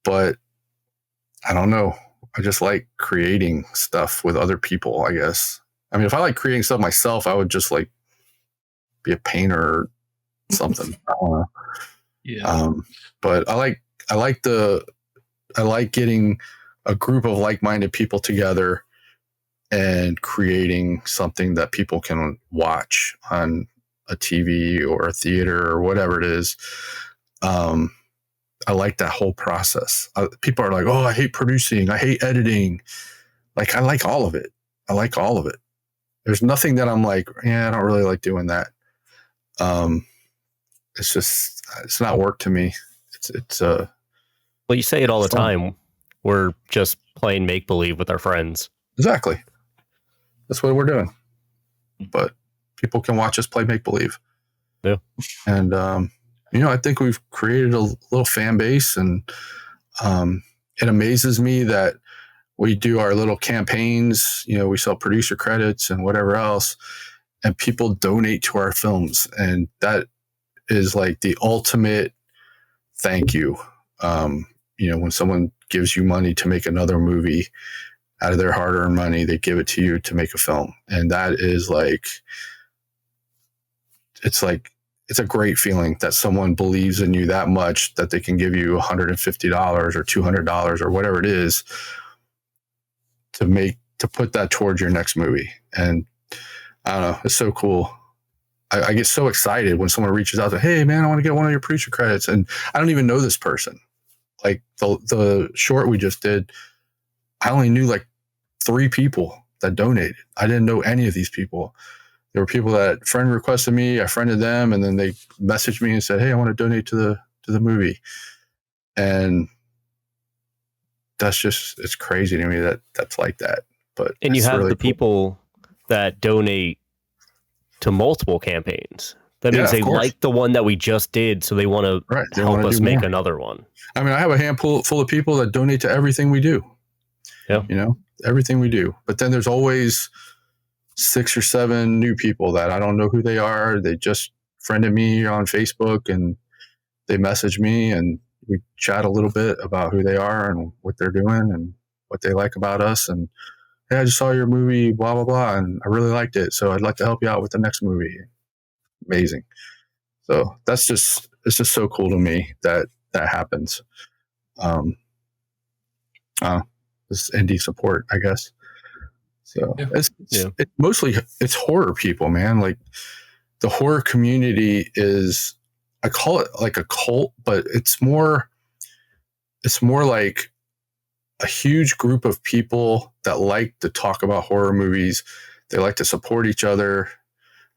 But I don't know. I just like creating stuff with other people, I guess. I mean, if I like creating stuff myself, I would just like be a painter or something. I don't know. Yeah. But I like getting a group of like-minded people together and creating something that people can watch on a TV or a theater or whatever it is. like that whole process. People are like, oh, I hate producing. I hate editing. Like, I like all of it. I like all of it. There's nothing that I'm like, yeah, I don't really like doing that. It's not work to me. Well, you say it all the fun. time. We're just playing make believe with our friends. Exactly. That's what we're doing. But people can watch us play make believe. Yeah. And, I think we've created a little fan base, and it amazes me that we do our little campaigns. We sell producer credits and whatever else, and people donate to our films. And that is like the ultimate thank you. When someone gives you money to make another movie out of their hard-earned money, they give it to you to make a film. And that is it's a great feeling that someone believes in you that much that they can give you $150 or $200 or whatever it is to put that towards your next movie. And I don't know, it's so cool. I get so excited when someone reaches out to, hey man, I want to get one of your producer credits. And I don't even know this person. Like the short we just did, I only knew like 3 people that donated. I didn't know any of these people. There were people that friend requested me, I friended them, and then they messaged me and said, hey, I want to donate to the movie. And it's crazy to me that's like that. But and you have really the people that donate to multiple campaigns. That means they like the one that we just did, so they want to help us make another one. I mean, I have a handful full of people that donate to everything we do. Yeah. Everything we do. But then there's always 6 or 7 new people that I don't know who they are. They just friended me on Facebook and they message me and we chat a little bit about who they are and what they're doing and what they like about us. And hey, I just saw your movie, blah, blah, blah, and I really liked it. So I'd like to help you out with the next movie. Amazing. So it's just so cool to me that happens. This indie support, I guess. So it's mostly horror people, man. Like the horror community is, I call it like a cult, but it's more like a huge group of people that like to talk about horror movies. They like to support each other.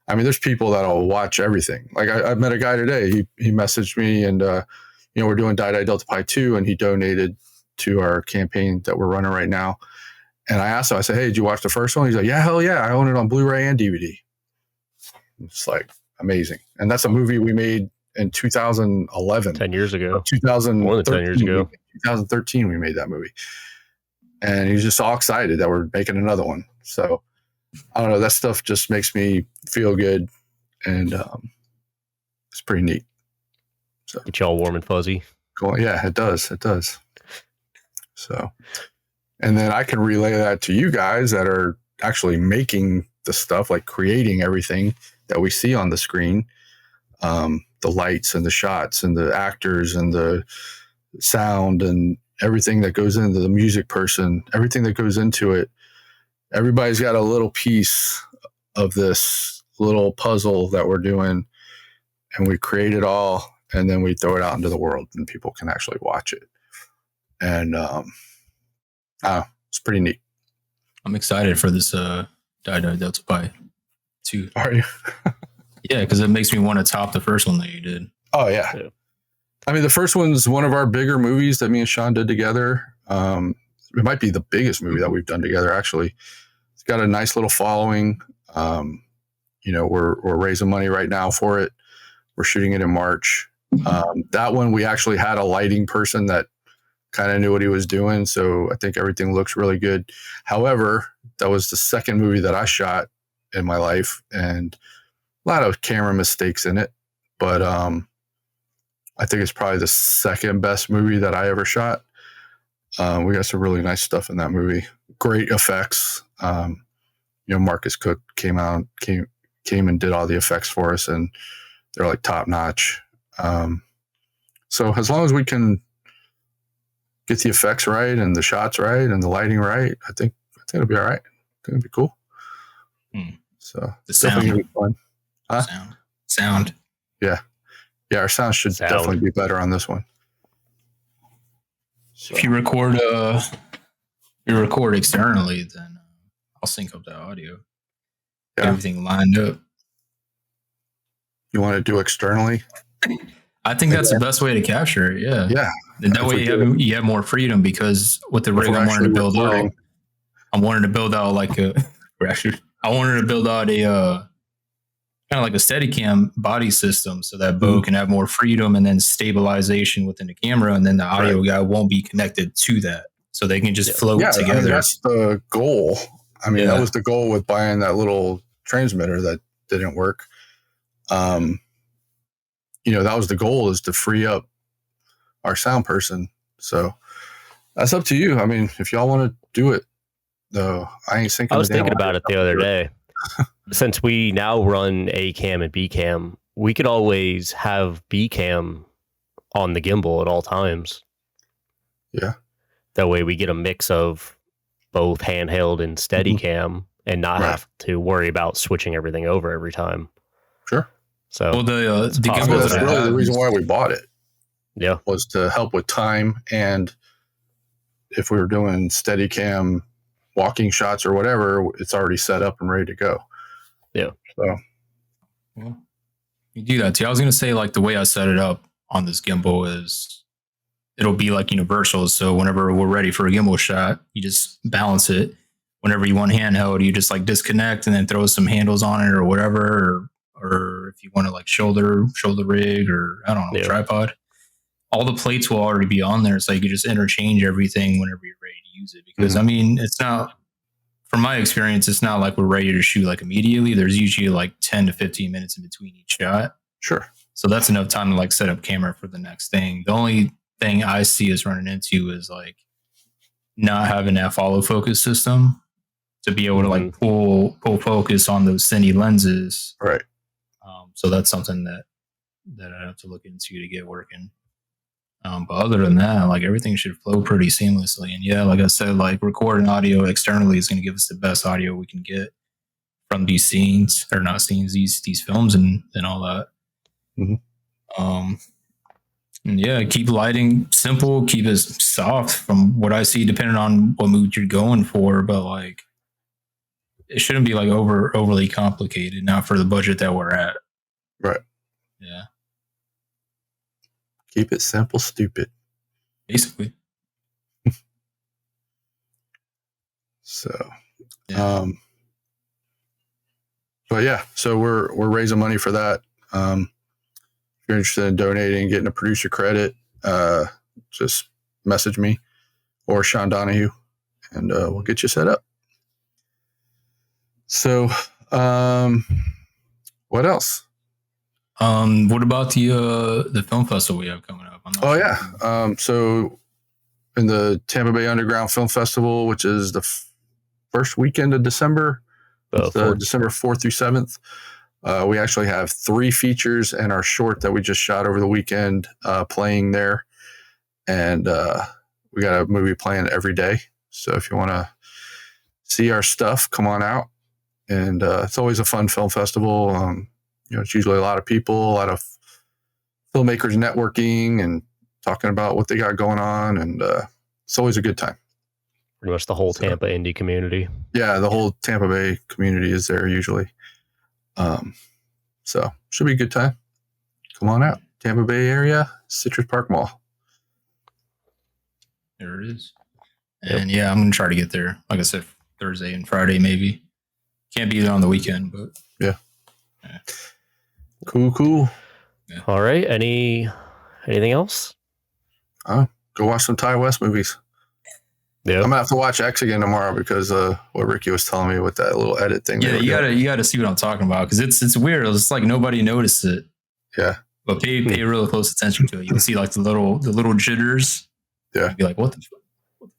I mean, there's people that'll watch everything. Like I met a guy today. He messaged me and, we're doing Die Delta Pi 2 and he donated to our campaign that we're running right now. And I asked him, I said, hey, did you watch the first one? He's like, yeah, hell yeah. I own it on Blu-ray and DVD. It's like amazing. And that's a movie we made in 2011. 10 years ago. 2013, more than 10 years ago. 2013, we made that movie. And he's just all excited that we're making another one. So I don't know. That stuff just makes me feel good. And it's pretty neat. So get you all warm and fuzzy. Cool. Yeah, it does. It does. So, and then I can relay that to you guys that are actually making the stuff, like creating everything that we see on the screen, the lights and the shots and the actors and the sound and everything that goes into the music person, everything that goes into it. Everybody's got a little piece of this little puzzle that we're doing, and we create it all, and then we throw it out into the world, and people can actually watch it. And it's pretty neat. I'm excited for this Die Delta Pi 2. Are you? Yeah, because it makes me want to top the first one that you did. Oh, yeah. I mean, the first one's one of our bigger movies that me and Sean did together. It might be the biggest movie that we've done together, actually. It's got a nice little following. We're raising money right now for it. We're shooting it in March. That one, we actually had a lighting person that kind of knew what he was doing. So I think everything looks really good. However, that was the second movie that I shot in my life and a lot of camera mistakes in it. But I think it's probably the second best movie that I ever shot. We got some really nice stuff in that movie. Great effects. Marcus Cook came and did all the effects for us, and they're like top notch. So as long as we can get the effects right and the shots right and the lighting right, I think it'll be all right. I think it'll be cool. So the sound, definitely be fun. Sound. Yeah, our sound should definitely be better on this one. So, If you record externally, then I'll sync up the audio. Get Yeah. everything lined up. you want to do externally? I think that's the best way to capture it. Yeah. Yeah. And that If way we you have more freedom, because with the rig we're I'm wanting to actually build recording. out, I wanted to build out like a I wanted to build out a kind of like a Steadicam body system, so that Beux can have more freedom and then stabilization within the camera, and then the audio guy won't be connected to that, so they can just float together. I mean, that's the goal. I mean, that was the goal with buying that little transmitter that didn't work. That was the goal, is to free up our sound person. So that's up to you. I mean, if y'all want to do it, though, I ain't syncing. I was thinking about it the other day. Since we now run A cam and B cam, we could always have B cam on the gimbal at all times. Yeah. That way we get a mix of both handheld and Steadicam and not have to worry about switching everything over every time. Sure. So the gimbal, that's really the reason why we bought it. Yeah. Was to help with time, and if we were doing Steadicam walking shots or whatever, it's already set up and ready to go. Yeah. So you do that too. I was going to say, like, the way I set it up on this gimbal is it'll be like universal. So whenever we're ready for a gimbal shot, you just balance it. Whenever you want handheld, you just like disconnect and then throw some handles on it or whatever, or if you want to like shoulder rig, or I don't know, tripod. All the plates will already be on there, so you can just interchange everything whenever you're ready to use it. Because I mean, it's not, from my experience, it's not like we're ready to shoot like immediately. There's usually like 10 to 15 minutes in between each shot. Sure. So that's enough time to like set up camera for the next thing. The only thing I see us running into is like not having that follow focus system to be able to like pull focus on those cine lenses. Right. So that's something that I have to look into to get working. But other than that, like, everything should flow pretty seamlessly. And yeah, like I said, like, recording audio externally is going to give us the best audio we can get from these scenes, or not scenes, these films and all that. And yeah, keep lighting simple, keep it soft from what I see, depending on what mood you're going for. But like, it shouldn't be like overly complicated, not for the budget that we're at. Right. Yeah. Keep it simple, stupid. Basically. So, but yeah, so we're raising money for that. If you're interested in donating, getting a producer credit, just message me or Sean Donahue, and we'll get you set up. So, what else? What about the film festival we have coming up? So in the Tampa Bay Underground Film Festival, which is the first weekend of December, December 4th through 7th, we actually have 3 features and our short that we just shot over the weekend playing there. And we got a movie playing every day. So if you want to see our stuff, come on out. And it's always a fun film festival. It's usually a lot of people, a lot of filmmakers networking and talking about what they got going on. And it's always a good time. Pretty much the whole Tampa indie community. Yeah, the whole Tampa Bay community is there usually. So should be a good time. Come on out. Tampa Bay area, Citrus Park Mall. There it is. And yeah, I'm going to try to get there. Like I said, Thursday and Friday, maybe. Can't be there on the weekend, but yeah. Cool. Yeah. All right. Anything else? Go watch some Ty West movies. Yeah. I'm gonna have to watch X again tomorrow because what Ricky was telling me with that little edit thing. Yeah, you gotta see what I'm talking about, because it's weird. It's like nobody noticed it. Yeah. But pay really close attention to it. You'll see like the little jitters. Yeah. You'll be like, what the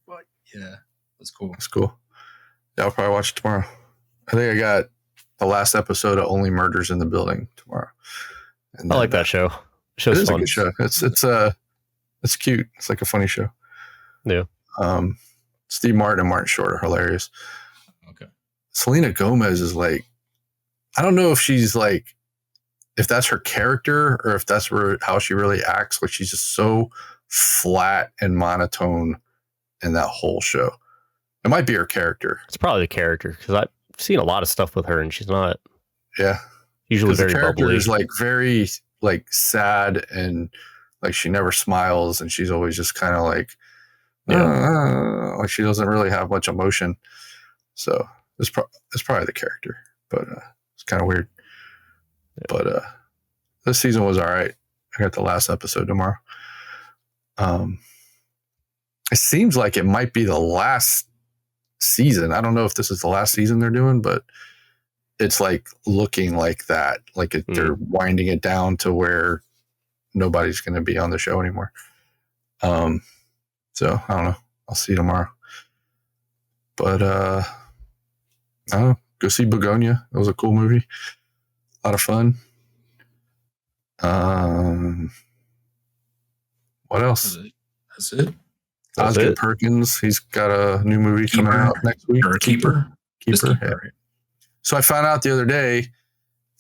fuck? Yeah. That's cool. That's cool. Yeah, I'll probably watch it tomorrow. I think I got the last episode of Only Murders in the Building tomorrow. And I like that show. Show's fun. A good show. It's cute. It's like a funny show. Yeah. Steve Martin and Martin Short are hilarious. Okay. Selena Gomez is like, I don't know if she's like, if that's her character or if that's how she really acts. Like, she's just so flat and monotone in that whole show. It might be her character. It's probably the character, because I've seen a lot of stuff with her, and she's not usually very the character bubbly. is like very like sad, and like she never smiles, and she's always just kind of like, like she doesn't really have much emotion. So it's probably the character, but it's kind of weird. Yeah. But this season was all right. I got the last episode tomorrow. It seems like it might be the last season. I don't know if this is the last season they're doing, but it's like looking like that. Like they're winding it down to where nobody's going to be on the show anymore. So I don't know. I'll see you tomorrow. But I don't know. Go see Begonia. That was a cool movie. A lot of fun. What else? That's it. Osgood Perkins. He's got a new movie coming out next week. Or Keeper. Yeah. So I found out the other day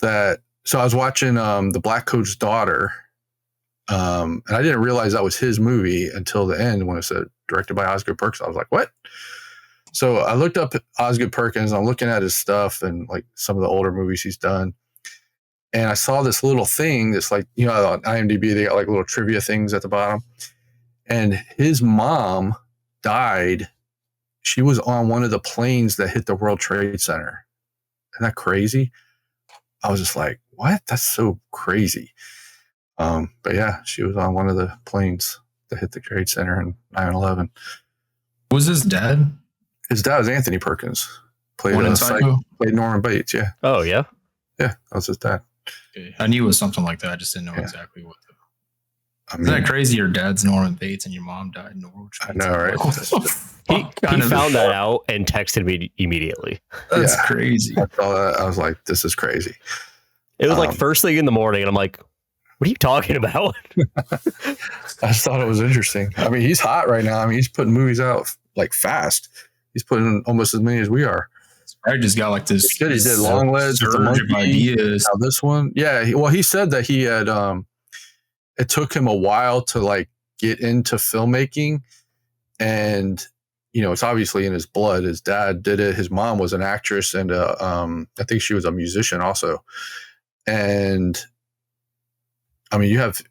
that I was watching The Black Coat's Daughter, and I didn't realize that was his movie until the end when it said directed by Osgood Perkins. I was like, what? So I looked up Osgood Perkins. I'm looking at his stuff and like some of the older movies he's done. And I saw this little thing that's like, on IMDb, they got like little trivia things at the bottom. And his mom died. She was on one of the planes that hit the World Trade Center. Isn't that crazy? I was just like, what? That's so crazy. But yeah, she was on one of the planes that hit the Trade Center in 9/11. Was his dad? His dad was Anthony Perkins. Played Norman Bates, yeah. Oh, yeah? Yeah, that was his dad. Okay. I knew it was something like that. I just didn't know exactly what. Isn't that crazy? Your dad's Norman Bates and your mom died in the World Trade Center. I know, right? He found that out and texted me immediately. That's crazy. I saw that. I was like, this is crazy. It was like first thing in the morning, and I'm like, what are you talking about? I just thought it was interesting. I mean, he's hot right now. I mean, he's putting movies out like fast. He's putting almost as many as we are. I just got like this. He did Long Legs, surge of ideas. Now this one, he said that he had. It took him a while to like get into filmmaking, and it's obviously in his blood. His dad did it. His mom was an actress, and I think she was a musician also. And I mean,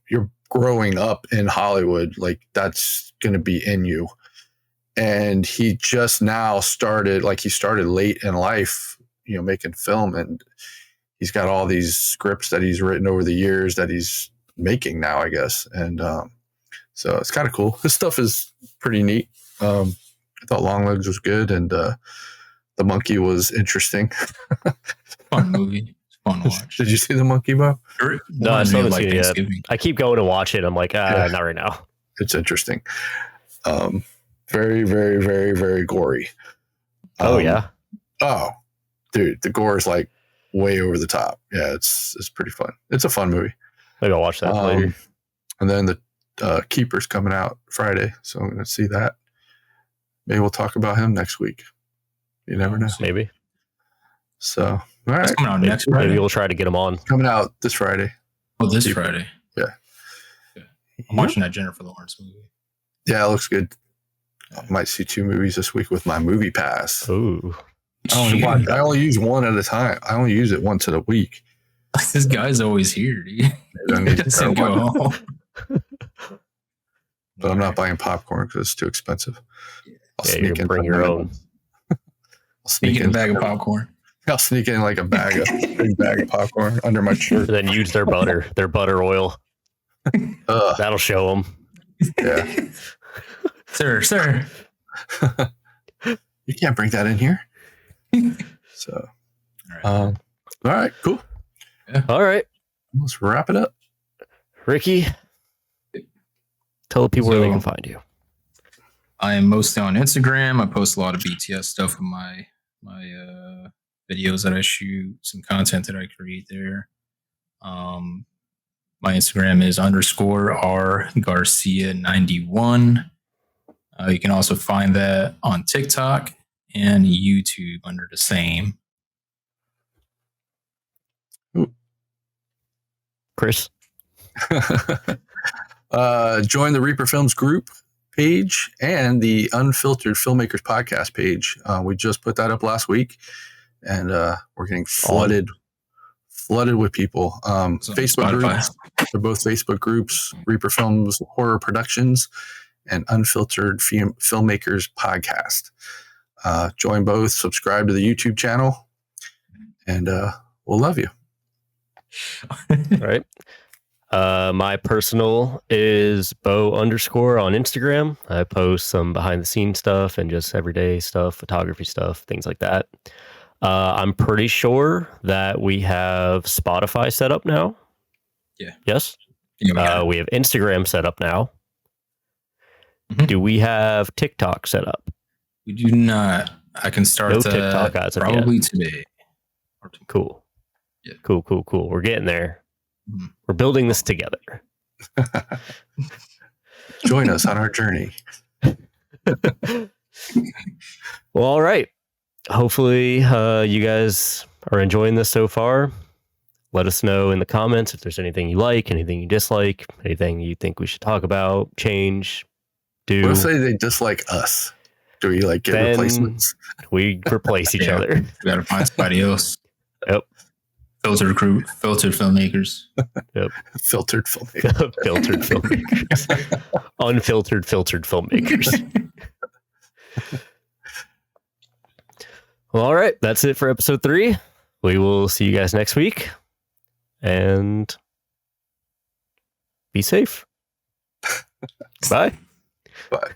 you're growing up in Hollywood, like that's going to be in you. And he just now started, like he started late in life, making film, and he's got all these scripts that he's written over the years that he's making now, I guess. And so it's kind of cool. His stuff is pretty neat. I thought Long Legs was good, and The Monkey was interesting. Fun movie. Fun watch. Did you see The Monkey, Bob? No, I still haven't seen it yet. I keep going to watch it. I'm like, not right now. It's interesting. Very, very, very, very gory. Oh yeah. Oh, dude, the gore is like way over the top. Yeah, it's pretty fun. It's a fun movie. Maybe I'll watch that later. And then the Keeper's coming out Friday, so I'm going to see that. Maybe we'll talk about him next week. You never know. Maybe. So, all right. It's coming out next Friday. Maybe we'll try to get him on. Coming out this Friday. Oh, this Friday. Yeah. I'm watching that Jennifer Lawrence movie. Yeah, it looks good. I might see 2 movies this week with my movie pass. Ooh. I only use one at a time. I only use it once a week. This guy's always here, dude. I need to go home. But I'm not buying popcorn because it's too expensive. I'll sneak in. Bring your own. I'll sneak in a bag of popcorn. I'll sneak in like a big bag of popcorn under my shirt. And then use their butter oil. That'll show them. Yeah. Sir. You can't bring that in here. So, all right, cool. Yeah. All right. Let's wrap it up. Ricky, tell people where they can find you. I am mostly on Instagram. I post a lot of BTS stuff with my videos that I shoot, some content that I create there. My Instagram is _R Garcia 91. You can also find that on TikTok and YouTube under the same. Chris? Join the Reaper Films group page and the Unfiltered Filmmakers podcast page. We just put that up last week, and we're getting flooded with people. Facebook groups. They're both Facebook groups: Reaper Films Horror Productions and Unfiltered Filmmakers podcast. Join both. Subscribe to the YouTube channel, and we'll love you. All right. My personal is Beux _ on Instagram. I post some behind the scenes stuff and just everyday stuff, photography stuff, things like that. I'm pretty sure that we have Spotify set up now. Yeah. Yes. Yeah, we have Instagram set up now. Mm-hmm. Do we have TikTok set up? We do not. I can start no TikTok as of probably yet. today. Cool. Yeah. Cool. We're getting there. Mm-hmm. We're building this together. Join us on our journey. Well, all right. Hopefully you guys are enjoying this so far. Let us know in the comments if there's anything you like, anything you dislike, anything you think we should talk about, change, do. What if they dislike us? Do we get then replacements? We replace each other. We gotta find somebody else. Yep. Filtered filmmakers. Yep. Filtered filmmakers. Filtered filmmakers. Unfiltered filtered filmmakers. Well, all right. That's it for episode 3. We will see you guys next week. And be safe. Bye. Bye.